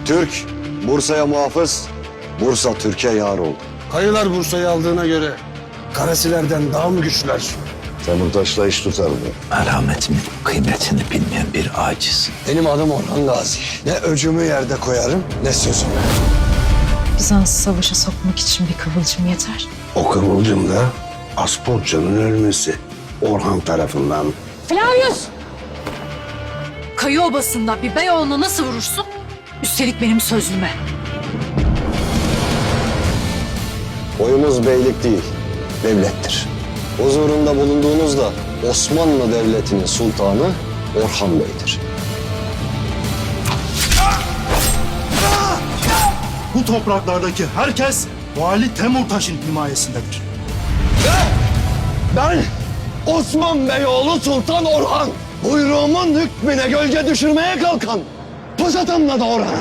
Türk, Bursa'ya muhafız, Bursa Türkiye yar oldu. Kayılar Bursa'yı aldığına göre Karasilerden daha mı güçlüler? Temurtaş'la iş tutar mı? Merhametimin kıymetini bilmeyen bir aciz. Benim adım Orhan Gazi. Ne öcümü yerde koyarım ne sözümü. Bizans'ı savaşa sokmak için bir kıvılcım yeter. O kıvılcım da Asporça'nın ölmesi Orhan tarafından. Flavius! Kayı obasında bir beyoğluna nasıl vurursun? Üstelik benim sözlüme. Oyumuz beylik değil, devlettir. Huzurunda bulunduğunuzda Osmanlı Devleti'nin sultanı Orhan Bey'dir. Bu topraklardaki herkes Vali Temurtaş'ın himayesindedir. Ben Osman Beyoğlu Sultan Orhan. Buyruğumun hükmüne gölge düşürmeye kalkan Pusatamla da Orhan.